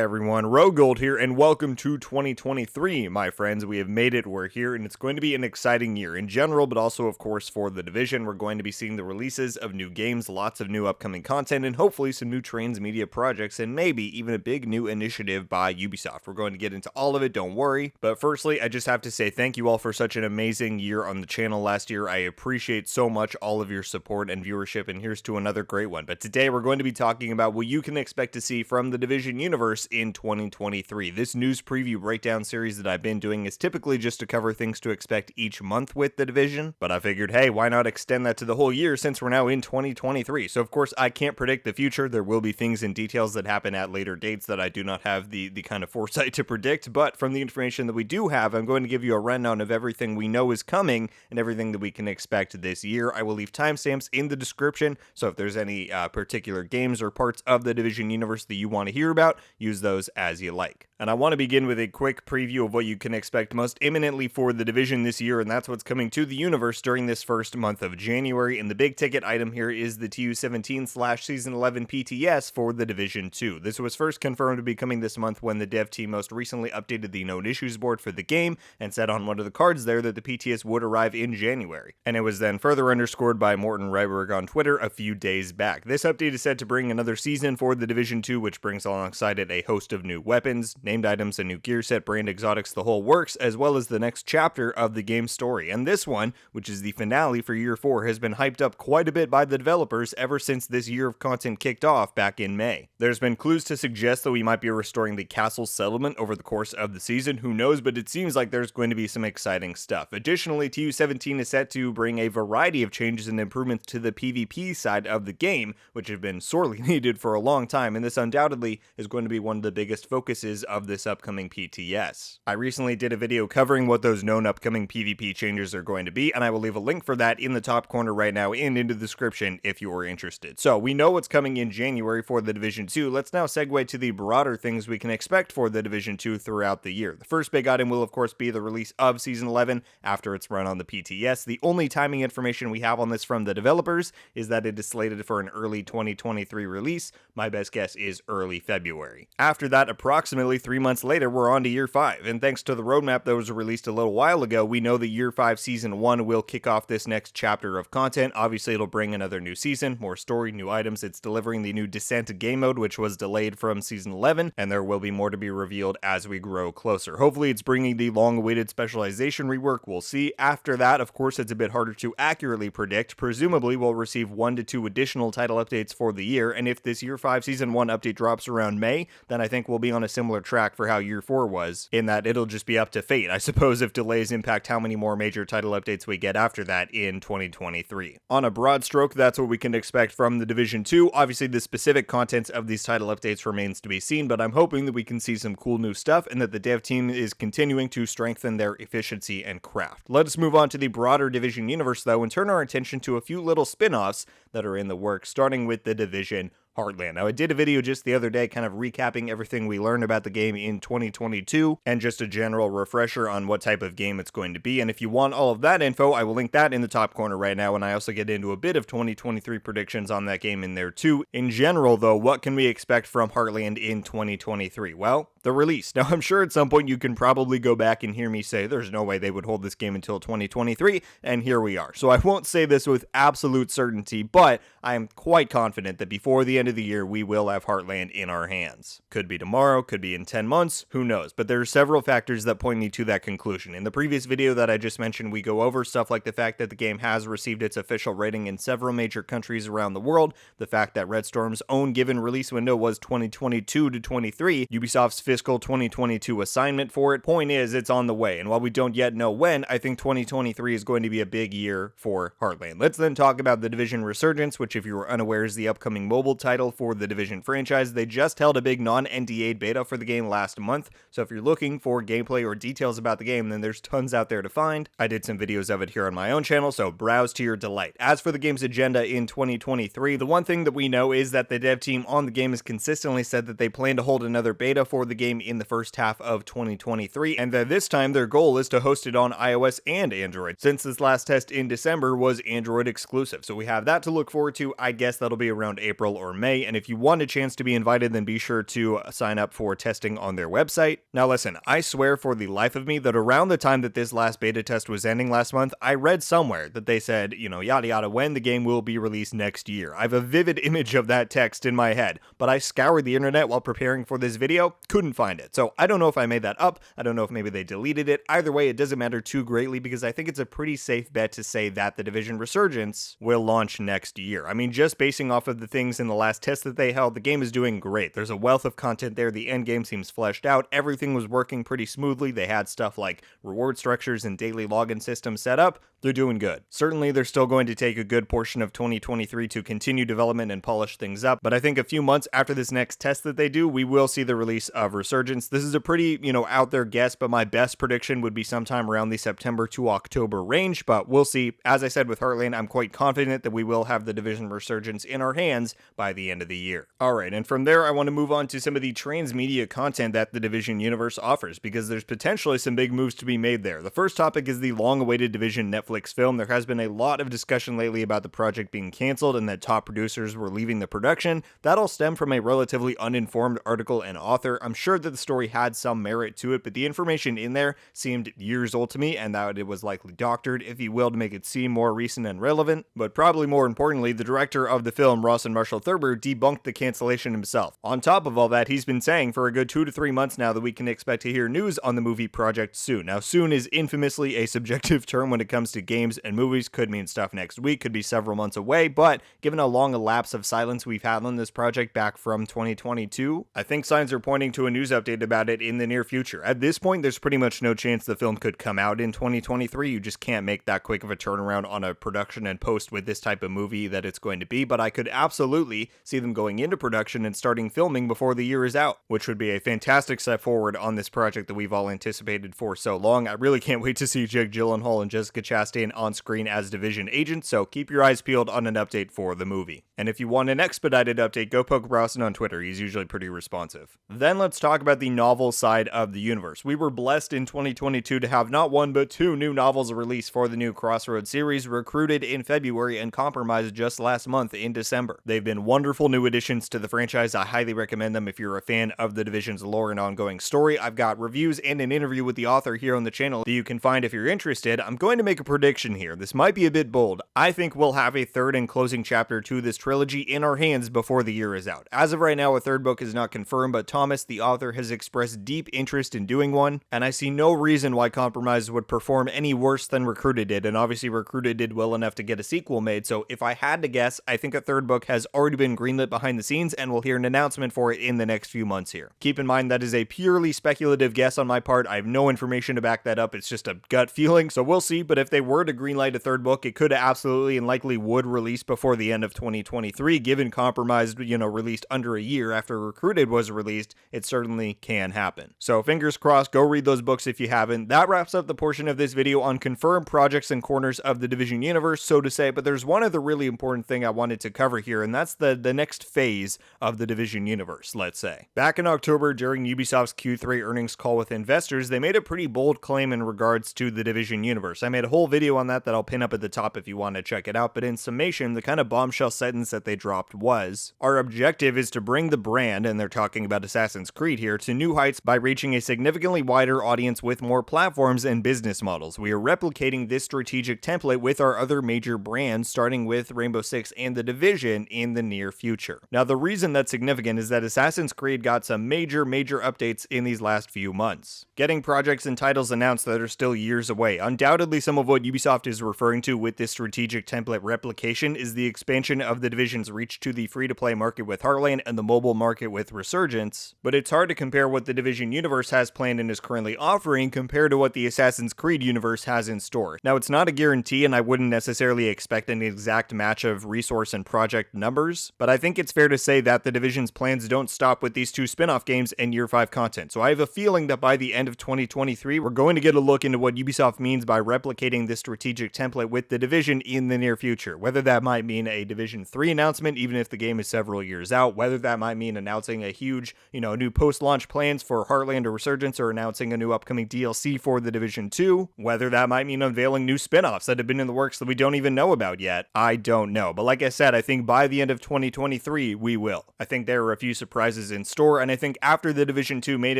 everyone, RogueGold here, and welcome to 2023, my friends. We have made it, we're here, and it's going to be an exciting year in general, but also, of course, for The Division. We're going to be seeing the releases of new games, lots of new upcoming content, and hopefully some new transmedia projects, and maybe even a big new initiative by Ubisoft. We're going to get into all of it, don't worry. But firstly, I just have to say thank you all for such an amazing year on the channel last year. I appreciate so much all of your support and viewership, and here's to another great one. But today we're going to be talking about what you can expect to see from the Division universe in 2023. This news preview breakdown series that I've been doing is typically just to cover things to expect each month with the Division, but I figured, hey, why not extend that to the whole year since we're now in 2023? So of course I can't predict the future. There will be things and details that happen at later dates that I do not have the kind of foresight to predict, but from the information that we do have, I'm going to give you a rundown of everything we know is coming and everything that we can expect this year. I will leave timestamps in the description, so if there's any particular games or parts of the Division universe that you want to hear about, use those as you like. And I want to begin with a quick preview of what you can expect most imminently for the Division this year, and that's what's coming to the universe during this first month of January. And the big ticket item here is the TU17/Season 11 PTS for the Division 2. This was first confirmed to be coming this month when the dev team most recently updated the known issues board for the game and said on one of the cards there that the PTS would arrive in January. And it was then further underscored by Morten Reiberg on Twitter a few days back. This update is set to bring another season for the Division 2, which brings alongside it a host of new weapons, named items, a new gear set, brand exotics, the whole works, as well as the next chapter of the game's story. And this one, which is the finale for Year 4, has been hyped up quite a bit by the developers ever since this year of content kicked off back in May. There's been clues to suggest that we might be restoring the castle settlement over the course of the season, who knows, but it seems like there's going to be some exciting stuff. Additionally, TU17 is set to bring a variety of changes and improvements to the PvP side of the game, which have been sorely needed for a long time, and this undoubtedly is going to be one of the biggest focuses of this upcoming PTS. I recently did a video covering what those known upcoming PvP changes are going to be, and I will leave a link for that in the top corner right now and in the description if you are interested. So we know what's coming in January for the Division 2. Let's now segue to the broader things we can expect for the Division 2 throughout the year. The first big item will of course be the release of Season 11 after its run on the PTS. The only timing information we have on this from the developers is that it is slated for an early 2023 release. My best guess is early February. After that, approximately 3 months later, we're on to Year 5, and thanks to the roadmap that was released a little while ago, we know that Year 5 Season 1 will kick off this next chapter of content. Obviously, it'll bring another new season, more story, new items. It's delivering the new Descent game mode, which was delayed from Season 11, and there will be more to be revealed as we grow closer. Hopefully, it's bringing the long-awaited specialization rework. We'll see. After that, of course, it's a bit harder to accurately predict. Presumably, we'll receive 1 to 2 additional title updates for the year, and if this Year 5 Season 1 update drops around May, then I think we'll be on a similar track for how Year 4 was, in that it'll just be up to fate, I suppose, if delays impact how many more major title updates we get after that in 2023. On a broad stroke, that's what we can expect from the Division 2. Obviously, the specific contents of these title updates remains to be seen, but I'm hoping that we can see some cool new stuff and that the dev team is continuing to strengthen their efficiency and craft. Let us move on to the broader Division universe, though, and turn our attention to a few little spin-offs that are in the works, starting with the Division Heartland. Now, I did a video just the other day kind of recapping everything we learned about the game in 2022 and just a general refresher on what type of game it's going to be. And if you want all of that info, I will link that in the top corner right now, and I also get into a bit of 2023 predictions on that game in there too. In general, though, what can we expect from Heartland in 2023? Well, the release. Now, I'm sure at some point you can probably go back and hear me say there's no way they would hold this game until 2023, and here we are. So I won't say this with absolute certainty, but I am quite confident that before the end of the year, we will have Heartland in our hands. Could be tomorrow, could be in 10 months, who knows? But there are several factors that point me to that conclusion. In the previous video that I just mentioned, we go over stuff like the fact that the game has received its official rating in several major countries around the world, the fact that Red Storm's own given release window was 2022 to 23, Ubisoft's fiscal 2022 assignment for it. Point is, it's on the way, and while we don't yet know when, I think 2023 is going to be a big year for Heartland. Let's then talk about the Division Resurgence, which, if you were unaware, is the upcoming mobile title for the Division franchise. They just held a big non-NDA beta for the game last month, so if you're looking for gameplay or details about the game, then there's tons out there to find. I did some videos of it here on my own channel, so browse to your delight. As for the game's agenda in 2023, the one thing that we know is that the dev team on the game has consistently said that they plan to hold another beta for the game in the first half of 2023, and that this time their goal is to host it on iOS and Android, since this last test in December was Android exclusive. So we have that to look forward to. I guess that'll be around April or May, and if you want a chance to be invited, then be sure to sign up for testing on their website. Now listen, I swear for the life of me that around the time that this last beta test was ending last month, I read somewhere that they said, yada yada, when the game will be released next year. I have a vivid image of that text in my head, but I scoured the internet while preparing for this video, couldn't find it. So I don't know if I made that up, I don't know if maybe they deleted it. Either way, it doesn't matter too greatly because I think it's a pretty safe bet to say that The Division Resurgence will launch next year. I mean, just basing off of the things in the last test that they held, the game is doing great. There's a wealth of content there, the end game seems fleshed out, everything was working pretty smoothly. They had stuff like reward structures and daily login systems set up. They're doing good. Certainly, they're still going to take a good portion of 2023 to continue development and polish things up, but I think a few months after this next test that they do, we will see the release of Resurgence. This is a pretty, out there guess, but my best prediction would be sometime around the September to October range, but we'll see. As I said with Heartland, I'm quite confident that we will have the Division Resurgence in our hands by the end of the year. Alright, and from there, I want to move on to some of the transmedia content that the Division universe offers, because there's potentially some big moves to be made there. The first topic is the long-awaited Division Netflix film. There has been a lot of discussion lately about the project being canceled and that top producers were leaving the production. That all stemmed from a relatively uninformed article and author. I'm sure that the story had some merit to it, but the information in there seemed years old to me, and that it was likely doctored, if you will, to make it seem more recent and relevant. But probably more importantly, the director of the film, Ross and Marshall Thurber, debunked the cancellation himself. On top of all that, he's been saying for a good 2 to 3 months now that we can expect to hear news on the movie project soon. Now, soon is infamously a subjective term when it comes to games and movies. Could mean stuff next week, could be several months away, but given how long a lapse of silence we've had on this project back from 2022, I think signs are pointing to a news update about it in the near future. At this point, there's pretty much no chance the film could come out in 2023. You just can't make that quick of a turnaround on a production and post with this type of movie that it's going to be, but I could absolutely see them going into production and starting filming before the year is out, which would be a fantastic step forward on this project that we've all anticipated for so long. I really can't wait to see Jake Gyllenhaal and Jessica Chastain on screen as Division agents, so keep your eyes peeled on an update for the movie. And if you want an expedited update, go poke Browson on Twitter, he's usually pretty responsive. Then let's talk about the novel side of the universe. We were blessed in 2022 to have not one but 2 new novels released for the new Crossroads series, recruited in February and compromised just last month in December. They've been wonderful new additions to the franchise. I highly recommend them if you're a fan of the Division's lore and ongoing story. I've got reviews and an interview with the author here on the channel that you can find if you're interested. I'm going to make a prediction here. This might be a bit bold. I think we'll have a third and closing chapter to this trilogy in our hands before the year is out. As of right now, a third book is not confirmed, but Thomas, the author, has expressed deep interest in doing one, and I see no reason why Compromise would perform any worse than Recruited did, and obviously Recruited did well enough to get a sequel made, so if I had to guess, I think a third book has already been greenlit behind the scenes, and we'll hear an announcement for it in the next few months here. Keep in mind that is a purely speculative guess on my part. I have no information to back that up. It's just a gut feeling, so we'll see, but if they were to greenlight a third book, it could absolutely and likely would release before the end of 2023, given Compromise, released under a year after Recruited was released. It certainly can happen. So fingers crossed, go read those books if you haven't. That wraps up the portion of this video on confirmed projects and corners of the Division universe, so to say, but there's one other really important thing I wanted to cover here, and that's the next phase of the Division universe, let's say. Back in October, during Ubisoft's Q3 earnings call with investors, they made a pretty bold claim in regards to the Division universe. I made a whole video on that I'll pin up at the top if you want to check it out, but in summation, the kind of bombshell sentence that they dropped was, our objective is to bring the brand, and they're talking about Assassin's Creed here, to new heights by reaching a significantly wider audience with more platforms and business models. We are replicating this strategic template with our other major brands, starting with Rainbow Six and The Division in the near future. Now, the reason that's significant is that Assassin's Creed got some major updates in these last few months. Getting projects and titles announced that are still years away. Undoubtedly, some of what Ubisoft is referring to with this strategic template replication is the expansion of the Division's reach to the free-to-play market with Heartland and the mobile market with Resurgence, but it's hard to compare what the Division universe has planned and is currently offering compared to what the Assassin's Creed universe has in store. Now, it's not a guarantee, and I wouldn't necessarily expect an exact match of resource and project numbers, but I think it's fair to say that the Division's plans don't stop with these 2 spin-off games and Year 5 content, so I have a feeling that by the end of 2023, we're going to get a look into what Ubisoft means by replicating the strategic template with the Division in the near future. Whether that might mean a Division 3 announcement, even if the game is several years out, whether that might mean announcing a huge, new post-launch plans for Heartland or Resurgence, or announcing a new upcoming DLC for the Division 2, whether that might mean unveiling new spin-offs that have been in the works that we don't even know about yet, I don't know. But like I said, I think by the end of 2023, we will. I think there are a few surprises in store, and I think after the Division 2 made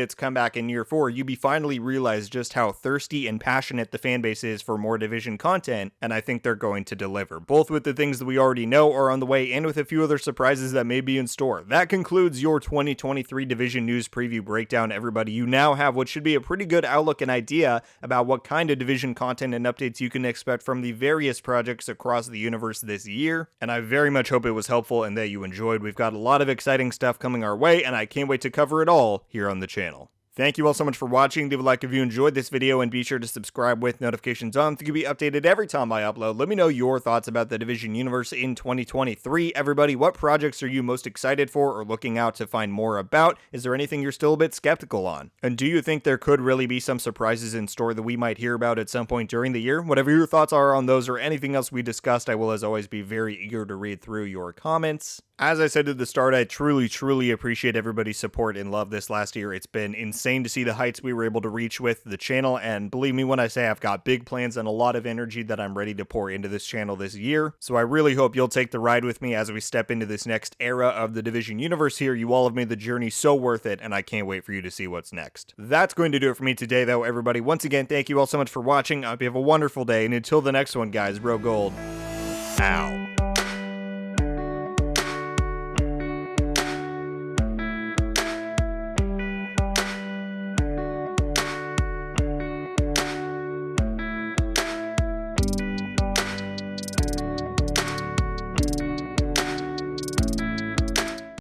its comeback in year 4, Ubi finally realized just how thirsty and passionate the fan base is for more Division content, and I think they're going to deliver, both with the things that we already know are on the way and with a few other surprises that may be in store. That concludes your 2023 Division news preview breakdown, everybody. You now have what should be a pretty good outlook and idea about what kind of Division content and updates you can expect from the various projects across the universe this year, and I very much hope it was helpful and that you enjoyed. We've got a lot of exciting stuff coming our way, and I can't wait to cover it all here on the channel. Thank you all so much for watching. Leave a like if you enjoyed this video, and be sure to subscribe with notifications on so you can be updated every time I upload. Let me know your thoughts about the Division universe in 2023. Everybody, what projects are you most excited for or looking out to find more about? Is there anything you're still a bit skeptical on? And do you think there could really be some surprises in store that we might hear about at some point during the year? Whatever your thoughts are on those or anything else we discussed, I will as always be very eager to read through your comments. As I said at the start, I truly appreciate everybody's support and love this last year. It's been insane to see the heights we were able to reach with the channel, and believe me when I say I've got big plans and a lot of energy that I'm ready to pour into this channel this year. So I really hope you'll take the ride with me as we step into this next era of the Division universe here. You all have made the journey so worth it, and I can't wait for you to see what's next. That's going to do it for me today, though, everybody. Once again, thank you all so much for watching. I hope you have a wonderful day, and until the next one, guys, RogueGold out.